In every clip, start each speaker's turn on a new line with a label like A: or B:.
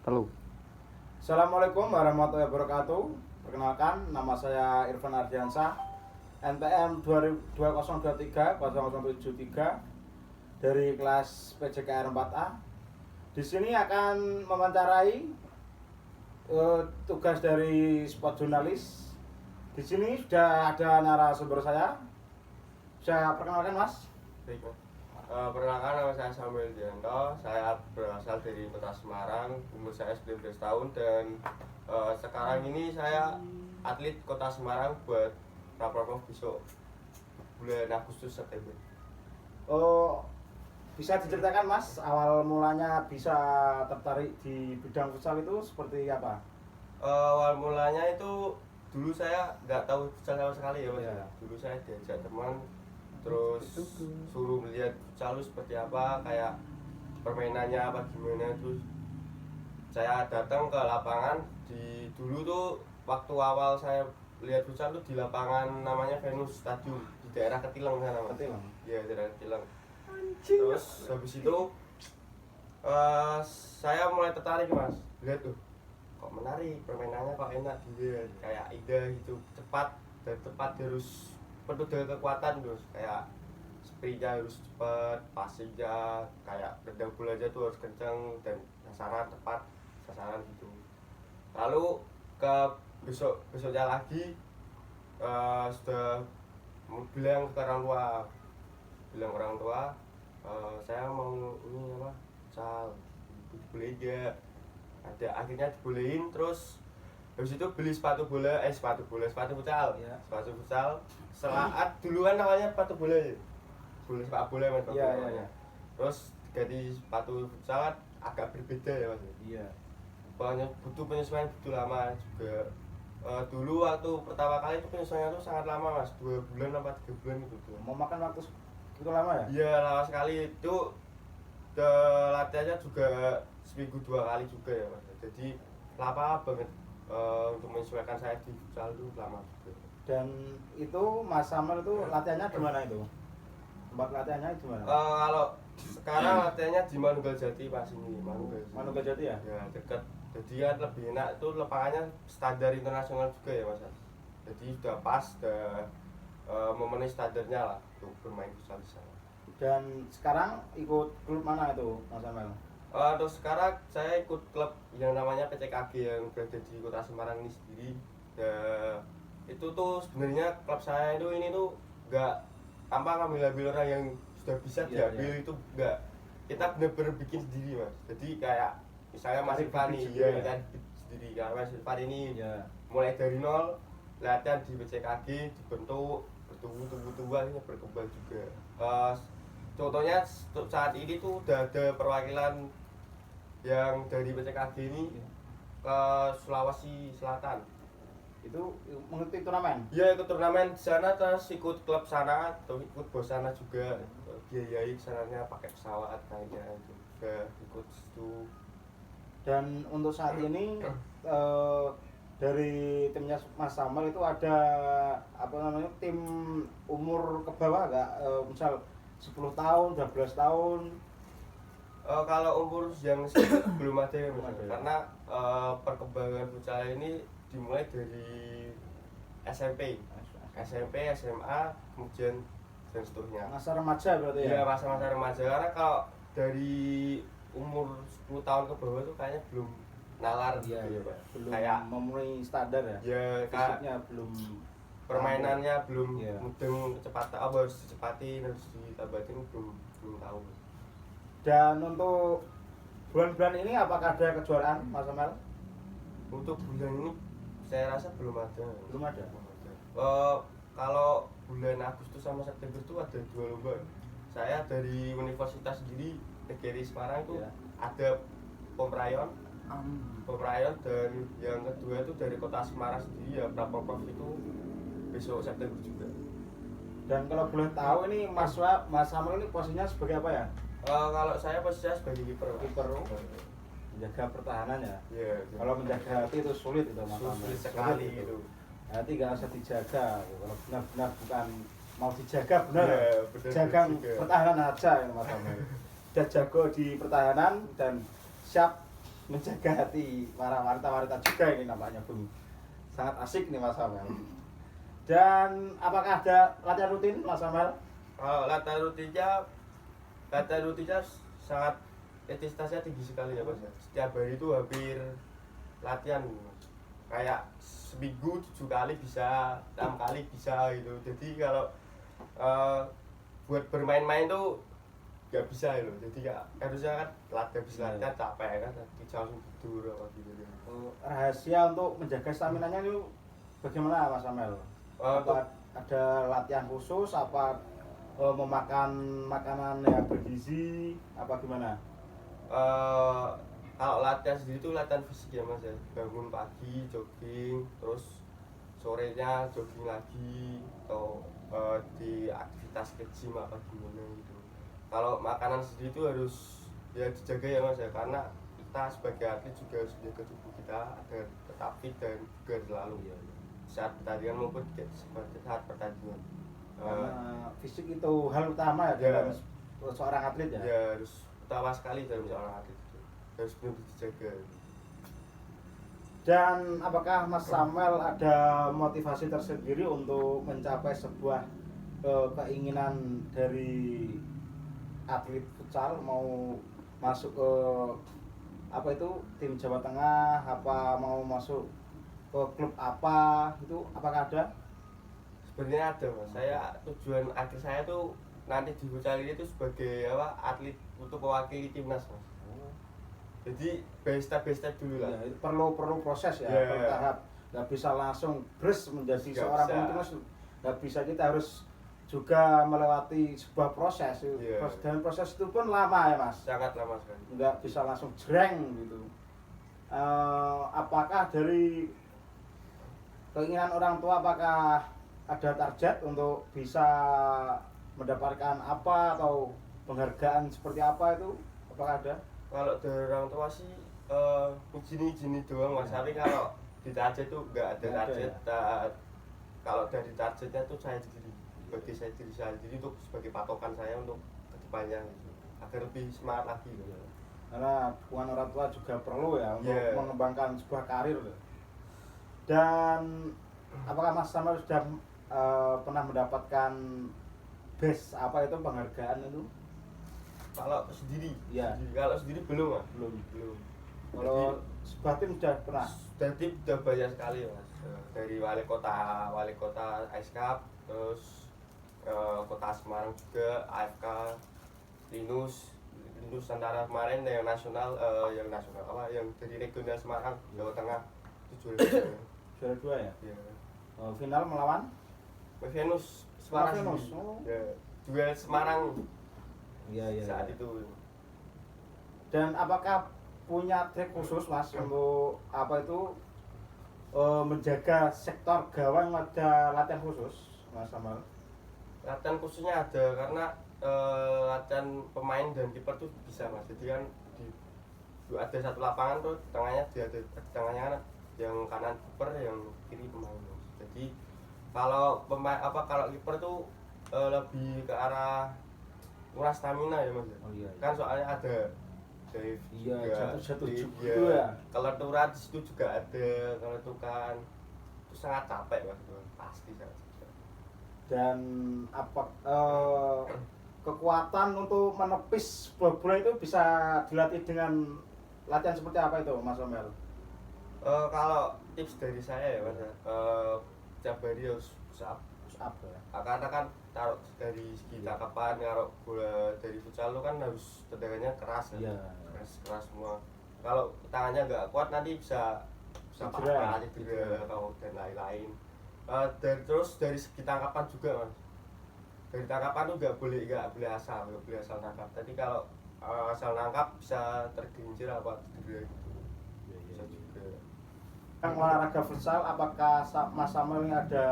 A: Telu.
B: Assalamualaikum warahmatullahi wabarakatuh. Perkenalkan, nama saya Irfan Ardiansyah, NPM 2023-0073 dari kelas PJKR 4A. Di sini akan mewawancarai tugas dari spot jurnalis. Di sini sudah ada narasumber saya. Saya perkenalkan, Mas.
C: Baik, Mas. Perkenalkan, nama saya Samuel Dianto. Saya berasal dari Kota Semarang. Umur saya 19 tahun dan sekarang ini saya atlet Kota Semarang buat Raproprov besok bulan Agustus September.
B: Oh, bisa diceritakan, Mas, awal mulanya bisa tertarik di bidang futsal itu seperti apa?
C: Awal mulanya itu dulu saya nggak tahu futsal sama sekali ya, Mas.
B: Iya.
C: Dulu saya diajak teman, terus suruh melihat futsal itu seperti apa, kayak permainannya apa gimana. Terus saya datang ke lapangan. Dulu tuh waktu awal saya lihat futsal tuh di lapangan namanya Venus Stadium di daerah Ketilang sana, Mas.
B: Ketilang?
C: Iya, daerah Ketilang. Terus habis itu saya mulai tertarik, Mas. Lihat tuh, kok menarik, permainannya kok enak dilihat, kayak indah gitu, cepat dan tepat, harus penuh dengan kekuatan, terus kayak sprintnya harus cepat, passingnya kayak nendang bola aja tuh harus kenceng dan sasaran tepat, sasaran gitu. Lalu ke besoknya lagi sudah bilang ke orang tua, saya mau ini apa, futsal, boleh aja. Akhirnya dibolehin. Terus habis itu beli sepatu futsal.
B: Iya.
C: Sepatu futsal. Setelah duluan namanya sepatu bola ya. Sepak bola Mas.
B: Iya, iya, iya.
C: Terus ganti sepatu futsal kan agak berbeda ya, Mas.
B: Iya.
C: Pokoknya butuh penyesuaian, butuh lama juga. Dulu waktu pertama kali itu penyesuaian itu sangat lama, Mas. 2 bulan apa 3 bulan gitu.
B: Mau makan waktu itu lama ya?
C: Iya, lama sekali. Itu latihannya juga seminggu 2 kali juga ya, Mas. Jadi lama banget untuk menyesuaikan saya di futsal itu, lama juga.
B: Dan itu Mas Samuel itu latihannya di mana itu? Tempat latihannya di mana?
C: Kalau sekarang latihannya di Manunggaljati, Mas, ini
B: Manunggaljati ya?
C: Ya, dekat. Jadi kan lebih enak, itu lapangannya standar internasional juga ya, Mas. Jadi sudah pas, sudah memenuhi standarnya lah untuk bermain futsal di sana.
B: Dan sekarang ikut klub mana itu, Mas Samuel?
C: Terus sekarang saya ikut klub yang namanya PCKG yang berada di Kota Semarang ini sendiri. Itu tuh sebenarnya klub saya itu ini tuh nggak ngambil orang yang sudah bisa diambil,
B: iya.
C: itu nggak. Kita benar-benar bikin sendiri, Mas. Jadi kayak misalnya Mas
B: Cari
C: Irfan
B: bibit
C: nih,
B: juga ya?
C: kan sendiri. Karena Mas Irfan ini
B: Iya.
C: mulai dari nol, latihan di PCKG, dibentuk, bertumbuh akhirnya berkembang juga. Contohnya saat ini tuh udah ada perwakilan yang dari PCKG ini ke Sulawesi Selatan.
B: Itu mengikuti turnamen?
C: Iya, ikut turnamen di sana, terus ikut klub sana, atau ikut bos sana juga, biayai sananya pakai pesawat kayaknya itu, juga ikut situ.
B: Dan untuk saat ini dari timnya Mas Samuel itu ada apa namanya, tim umur ke bawah nggak? Misal 10 tahun, 12 tahun?
C: Kalau umur yang segitu belum ada ya, Mas.
B: Belum ada.
C: Karena perkembangan futsal ini dimulai dari SMP, SMA, kemudian dan seterusnya.
B: Masa remaja berarti ya?
C: Iya, masa-masa remaja. Karena kalau dari umur 10 tahun ke bawah itu kayaknya belum nalar
B: Iya,
C: gitu
B: iya,
C: ya, Pak.
B: belum
C: Kayak
B: memenuhi standar ya?
C: ya
B: Fisiknya belum,
C: permainannya belum
B: Iya.
C: mudeng, kecepatan apa harus dicepatin, harus ditambahin, belum tahu.
B: Dan untuk bulan-bulan ini apakah ada kejuaraan, Mas Samuel?
C: Untuk bulan ini saya rasa belum ada.
B: Belum ada.
C: Kalau bulan Agustus sama September itu ada 2 lomba. Saya dari universitas sendiri, negeri Semarang itu
B: Iya.
C: ada pemerayon, dan yang kedua itu dari Kota Semarang sendiri ya, Raproprov itu besok September juga.
B: Dan kalau boleh tahu ini Mas Samuel ini posisinya sebagai apa ya?
C: Kalau saya posisinya sebagai kiper.
B: Kiper. Menjaga pertahanan ya?
C: Iya.
B: Kalau menjaga hati itu sulit itu, Mas Samuel.
C: Sulit sekali
B: Sulit
C: itu.
B: Hati nggak usah dijaga. Kalau benar-benar bukan mau dijaga, benar.
C: Iya, benar
B: Jaga
C: juga.
B: pertahanan aja ya, Mas Samuel. Udah jago di pertahanan dan siap menjaga hati para wanita-wanita juga ini nampaknya Bung. Sangat asik nih Mas Amel. Dan apakah ada latihan rutin Mas Amel?
C: Kalau latihan rutinnya sangat intensitasnya tinggi sekali ya Mas. Setiap hari itu hampir latihan Mas. Kayak seminggu 7 kali bisa, 6 kali bisa gitu. Jadi kalau buat bermain-main tuh nggak bisa loh. Jadi ya harusnya kan habis latihan capek kan, bisa langsung tidur apa gitu.
B: Rahasia untuk menjaga stamina-nya itu bagaimana Mas Amel? Apa ada latihan khusus, apa memakan makanan yang bergizi, apa gimana?
C: Kalau latihan sendiri itu latihan fisik ya Mas ya. Bangun pagi jogging, terus sorenya jogging lagi atau di aktivitas ke gym apa gimana gitu. Kalau makanan sendiri itu harus ya dijaga ya Mas ya, karena kita sebagai atlet juga harus menjaga tubuh kita agar tetap fit dan juga selalu saat pertandingan maupun seperti saat pertandingan.
B: Karena fisik itu hal utama ya dalam seorang atlet ya.
C: Ya harus utama sekali dalam seorang atlet itu. Harus benar dijaga.
B: Dan apakah Mas Samuel ada motivasi tersendiri untuk mencapai sebuah keinginan dari atlet futsal, mau masuk ke apa itu tim Jawa Tengah, apa mau masuk ke klub apa itu, apakah ada?
C: Sebenarnya ada Mas. Saya tujuan akhir saya tuh nanti di futsal ini tuh sebagai atlet untuk mewakili timnas Mas. Jadi step by step dulu lah.
B: Ya, itu perlu proses ya, bertahap. Nggak bisa langsung bres menjadi seorang pemain, nggak bisa, kita harus juga melewati sebuah proses. Dan proses itu pun lama ya Mas.
C: Sangat lama sekali.
B: Nggak bisa langsung jreng gitu. Apakah dari keinginan orang tua, apakah ada target untuk bisa mendapatkan apa atau penghargaan seperti apa itu, apakah ada?
C: Kalau dari orang tua sih izin doang Mas. Tapi kalau di target tuh nggak ada target. Kalau dari targetnya tuh saya sendiri, bagi saya diri saya sendiri untuk sebagai patokan saya untuk kedepannya gitu, agar lebih semangat lagi gitu.
B: Karena dukungan orang tua juga perlu ya untuk mengembangkan sebuah karir. Dan apakah Mas Samuel sudah pernah mendapatkan best apa itu penghargaan itu?
C: Kalau sendiri,
B: ya.
C: Kalau sendiri belum Mas.
B: Belum. Kalau sebuah tim sudah pernah?
C: Tim sudah banyak sekali Mas. Dari wali kota Ice Cup, terus kota Semarang juga, AFK, Linus Nusantara kemarin yang nasional, yang dari regional Semarang, Jawa Tengah itu
B: juara 2 ya?
C: Iya.
B: Final melawan?
C: Venus Semarang. Ya, juga Semarang.
B: Iya.
C: Saat itu.
B: Dan apakah punya trik khusus Mas untuk apa itu menjaga sektor gawang, ada latihan khusus Mas Samuel?
C: Latihan khususnya ada, karena latihan pemain dan kiper tuh bisa Mas. Jadi kan ada satu lapangan tuh, tengahnya kan yang kanan kiper, yang kiri pemain Mas. Jadi kalau kalau kiper tuh lebih ke arah nguras stamina ya Mas.
B: Iya.
C: Kan soalnya ada dive,
B: jatuh juga ya.
C: Kelenturan di situ juga ada, kelentukan itu sangat capek Mas, pasti sangat capek.
B: Dan apa kekuatan untuk menepis bola itu bisa dilatih dengan latihan seperti apa itu Mas Samuel?
C: Kalau tips dari saya ya Mas, tiap hari harus push up
B: ya.
C: Karena kan taruh dari segi tangkapan, taruh bola dari futsal lu kan harus tendangannya keras ya. Keras semua. Kalau tangannya nggak kuat nanti bisa patah, cedera atau dan lain-lain. Terus dari segi tangkapan juga Mas. Dari tangkapan tuh nggak boleh asal nangkap. Tadi kalau asal nangkap bisa tergelincir apa cedera gitu. Bisa juga.
B: Yang olahraga futsal, apakah Mas Samuel ini ada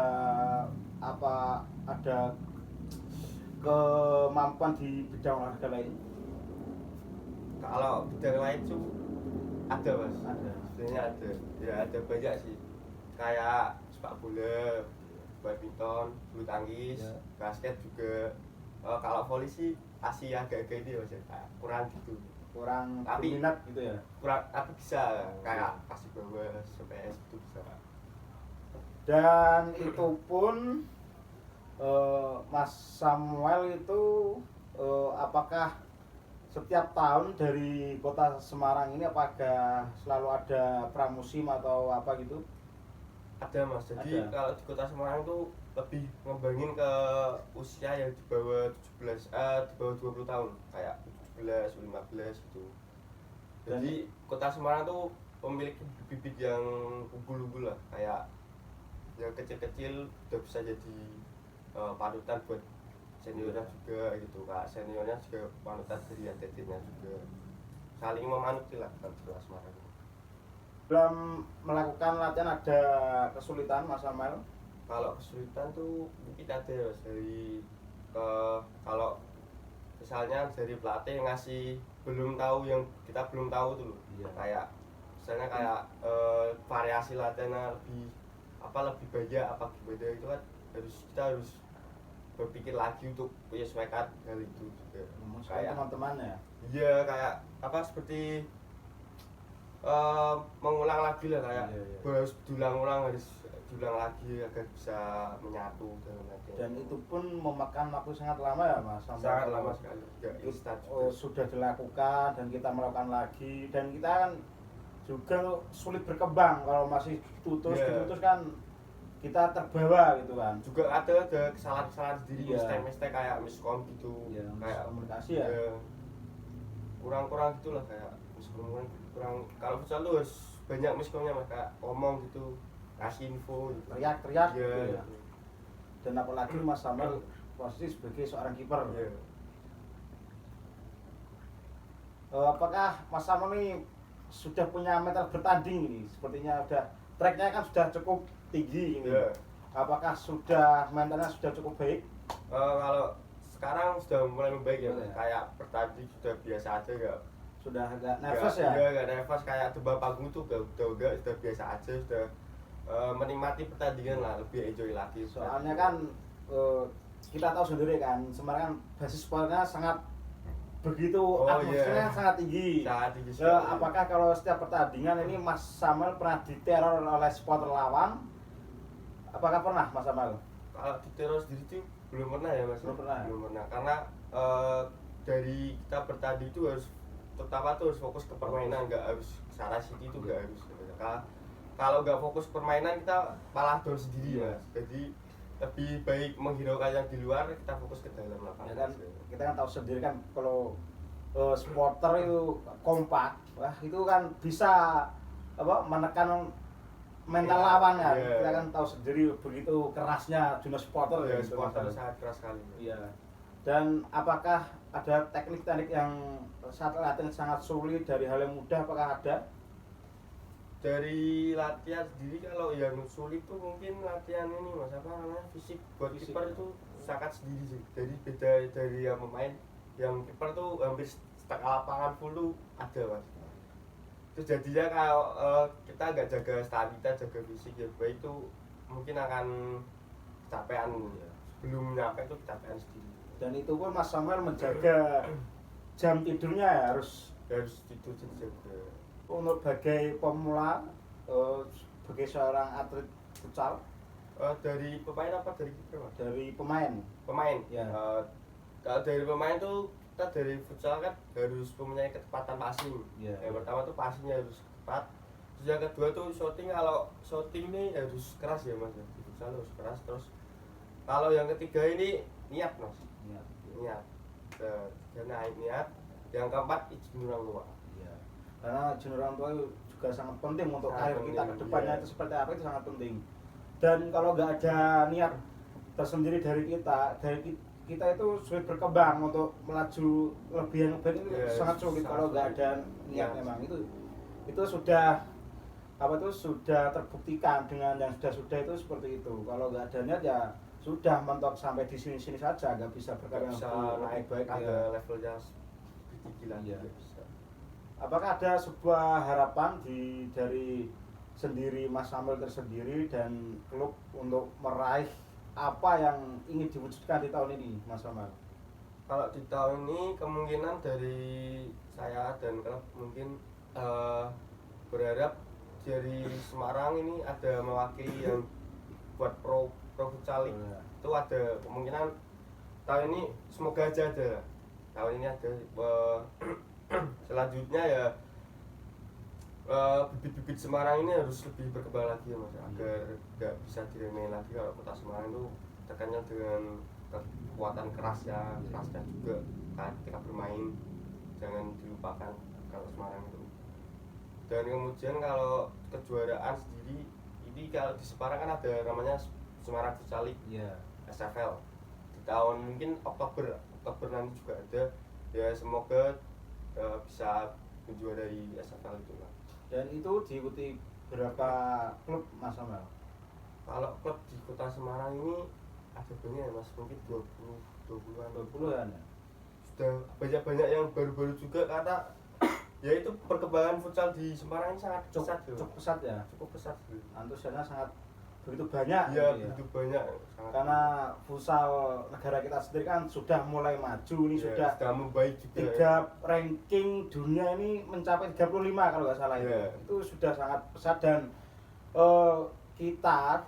B: kemampuan di bidang olahraga lain?
C: Kalau bidang lain tuh ada Mas.
B: Ada.
C: Sebenarnya ada. Ya ada banyak sih. Kayak sepak bola, badminton, bulu tangkis, basket juga. Kalau voli sih masih agak-agak ini Mas, kurang gitu.
B: kurang
C: Tapi-
B: berminat gitu ya.
C: kurang apa bisa kayak kasih bawah PS itu bisa.
B: Dan itu pun Mas Samuel itu apakah setiap tahun dari kota Semarang ini apakah selalu ada pramusim atau apa gitu?
C: Ada Mas, jadi
B: Ada.
C: kalau di kota Semarang tuh lebih ngembangin ke usia yang di bawah 17, di bawah 20 tahun kayak 17, 15 gitu. Jadi kota Semarang tuh memiliki bibit yang unggul-unggul lah, kayak yang kecil-kecil udah bisa jadi panutan buat seniornya juga gitu, kak seniornya juga panutan dari atletnya juga, saling memanuti lah kalau di kota Semarang.
B: Dalam melakukan latihan ada kesulitan Mas Samuel?
C: Kalau kesulitan tuh mungkin ada ya Mas, dari kalau misalnya dari pelatih ngasih belum tahu yang kita belum tahu tuh loh.
B: Iya.
C: Kayak misalnya kayak variasi latihannya lebih banyak apa gimana itu kan kita harus berpikir lagi untuk menyesuaikan hal itu juga.
B: Kayak teman-teman ya.
C: Iya, kayak apa seperti mengulang lagi lah, kayak
B: Iya.
C: harus diulang lagi agar bisa menyatu dalam latihan.
B: Dan itu pun memakan waktu sangat lama ya Mas Samuel?
C: Sangat lama sekali, nggak
B: Itu,
C: instan juga.
B: sudah dilakukan dan kita melakukan lagi, dan kita kan juga sulit berkembang kalau masih
C: Iya.
B: ditutus kan kita terbawa gitu kan.
C: Juga ada kesalahan-kesalahan sendiri,
B: Iya.
C: mistake kayak miskom gitu,
B: Iya,
C: kayak
B: komunikasi ya.
C: iya, kurang gitulah, kayak miskom kurang. Kalau futsal tuh harus banyak miskomnya Mas, kayak ngomong gitu, kasih info gitu.
B: Teriak-teriak
C: Iya,
B: gitu ya. Dan apalagi Mas Samuel posisi sebagai seorang kiper.
C: iya.
B: Apakah Mas Samuel ini sudah punya mental bertanding ini? Sepertinya udah tracknya kan sudah cukup tinggi ini.
C: Iya.
B: Apakah sudah mentalnya sudah cukup baik?
C: Kalau sekarang sudah mulai membaik ya,
B: Iya.
C: kayak bertanding sudah biasa aja, nggak
B: Sudah agak nervous ya?
C: Iya, nggak nervous, kayak debat panggung itu udah biasa aja, sudah menikmati pertandingan lah, lebih enjoy lagi.
B: Soalnya kan kita tahu sendiri kan, Semarang kan basis sportnya sangat begitu, atmosfernya
C: iya.
B: sangat tinggi.
C: Sangat tinggi sekali.
B: Apakah kalau setiap pertandingan ini Mas Samuel pernah diteror oleh supporter lawan? Apakah pernah Mas Samuel?
C: Kalau di teror sendiri tuh belum pernah ya Mas.
B: Belum pernah.
C: Belum pernah, karena dari kita bertanding itu harus pertama tuh harus fokus ke permainan, nggak harus kesana sini itu nggak harus. Kalau nggak fokus permainan kita malah down sendiri Mas. Jadi lebih baik menghiraukan yang di luar, kita fokus ke dalam lapangan.
B: Ya kan, kita kan tahu sendiri kan kalau supporter itu kompak, wah itu kan bisa menekan mental
C: Iya,
B: lawan kan.
C: iya.
B: Kita kan tahu sendiri begitu kerasnya dunia supporter
C: Ya,
B: gitu,
C: supporter
B: Mas.
C: sangat keras sekali.
B: Iya. Dan apakah ada teknik-teknik yang saat latihan sangat sulit dari hal yang mudah, apakah ada?
C: Dari latihan sendiri kalau yang sulit tuh mungkin latihan ini Mas, apa namanya, fisik buat
B: Fisik.
C: kiper itu sangat sendiri sih. Jadi beda dari yang pemain, yang kiper tuh hampir setengah lapangan full tuh ada Mas. Terus jadinya kalau kita nggak jaga stamina, jaga fisik yang baik tuh mungkin akan kecapean. Sebelum nyampe tuh kecapean sendiri.
B: Dan itu pun Mas Samuel menjaga jam tidurnya ya, harus
C: Harus tidur juga.
B: untuk sebagai pemula, sebagai seorang atlet futsal,
C: Dari pemain apa dari kiper Mas?
B: dari pemain.
C: Pemain.
B: Ya.
C: Kalau dari pemain tuh kita dari futsal kan harus mempunyai ketepatan passing.
B: Ya.
C: Yang pertama tuh passingnya harus tepat. Terus yang kedua tuh shooting, kalau shooting ini harus keras ya Mas. Di futsal harus keras. Terus kalau yang ketiga ini niat Mas.
B: Ya.
C: Niat. Karena niat. Yang keempat izin orang tua.
B: Iya. Karena izin orang tua itu juga sangat penting untuk
C: Sangat
B: karir kita ke
C: penting,
B: depannya,
C: iya.
B: itu seperti apa itu sangat penting. Dan kalau nggak ada niat tersendiri dari kita itu sulit berkembang untuk melaju lebih yang baik, itu
C: Iya,
B: sangat sulit
C: sangat
B: kalau nggak
C: sulit.
B: ada niat.
C: Iya.
B: Memang itu sudah terbuktikan dengan yang sudah itu seperti itu. Kalau nggak ada niat ya sudah mentok sampai di sini saja, nggak bisa
C: Nggak
B: berkembang
C: bisa
B: lebih
C: naik
B: baik
C: ada
B: ya.
C: levelnya lebih tinggi lagi.
B: Iya.
C: Nggak bisa.
B: Apakah ada sebuah harapan dari sendiri Mas Samuel tersendiri dan klub untuk meraih apa yang ingin diwujudkan di tahun ini, Mas Samuel?
C: Kalau di tahun ini kemungkinan dari saya dan klub mungkin berharap dari Semarang ini ada mewakili yang buat pro futsal league. Itu ada kemungkinan tahun ini, semoga aja ada tahun ini ada. Selanjutnya ya bibit-bibit Semarang ini harus lebih berkembang lagi ya Mas, agar nggak bisa diremehin lagi. Kalau kota Semarang itu tekannya dengan kekuatan kerasnya juga ketika bermain, jangan dilupakan kalau Semarang itu. Dan kemudian kalau kejuaraan sendiri ini, kalau di Semarang kan ada namanya Semarang Futsal League, SFL. Di tahun mungkin Oktober nanti juga ada ya, semoga bisa menjuarai SFL itu lah.
B: Dan itu diikuti berapa klub Mas Samuel?
C: Kalau klub di kota Semarang ini ada banyak ya Mas, mungkin 20-an
B: ya?
C: Sudah banyak yang baru-baru juga, karena ya itu perkembangan futsal di Semarang ini sangat pesat.
B: Cukup pesat ya?
C: Cukup pesat.
B: Antusiasnya sangat begitu banyak.
C: Ya, begitu banyak. Sangat.
B: Karena futsal negara kita sendiri kan sudah mulai maju, ini sudah
C: membaik juga.
B: Ranking dunia ini mencapai 35 kalau nggak salah ya. Itu sudah sangat pesat, dan kita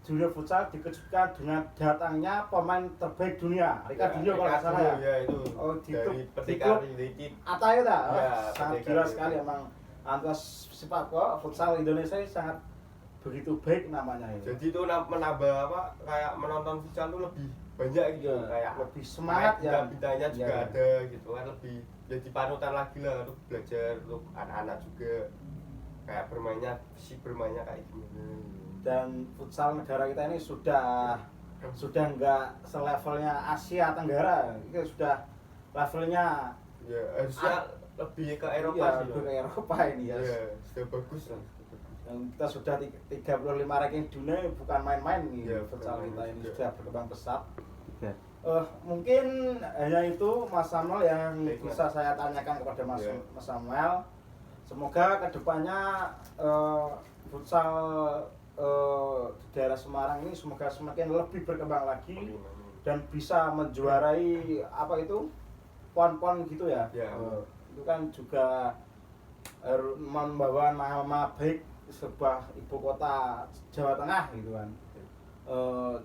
B: dunia futsal dikejutkan dengan datangnya pemain terbaik dunia, Rika Dunyo kalau nggak salah ya.
C: Ya itu.
B: Di klub Atayo dah. Sangat gila sekali emang. Antusias sepak bola futsal Indonesia ini sangat begitu baik namanya ini.
C: Jadi itu menambah kayak menonton futsal itu lebih banyak gitu, kayak
B: lebih semangat ya.
C: Bintangnya juga ada gitu kan, lebih jadi panutan lagi lah untuk belajar, untuk anak-anak juga kayak bermainnya kayak gimana.
B: Dan futsal negara kita ini sudah nggak selevelnya Asia Tenggara, itu sudah levelnya
C: ya harusnya lebih ke Eropa sih.
B: Lebih ke Eropa ini ya.
C: Sudah bagus lah.
B: Dan kita sudah 35 ranking dunia, bukan main-main nih. Futsal kita ini sudah berkembang pesat. Mungkin hanya itu Mas Samuel yang bisa saya tanyakan kepada Mas Samuel. Semoga kedepannya futsal di daerah Semarang ini semoga semakin lebih berkembang lagi dan bisa menjuarai pon-pon gitu ya. Itu kan juga membawa nama baik sebuah ibu kota Jawa Tengah gitu kan.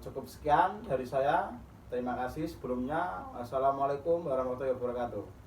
B: Cukup sekian dari saya. Terima kasih sebelumnya. Assalamualaikum warahmatullahi wabarakatuh.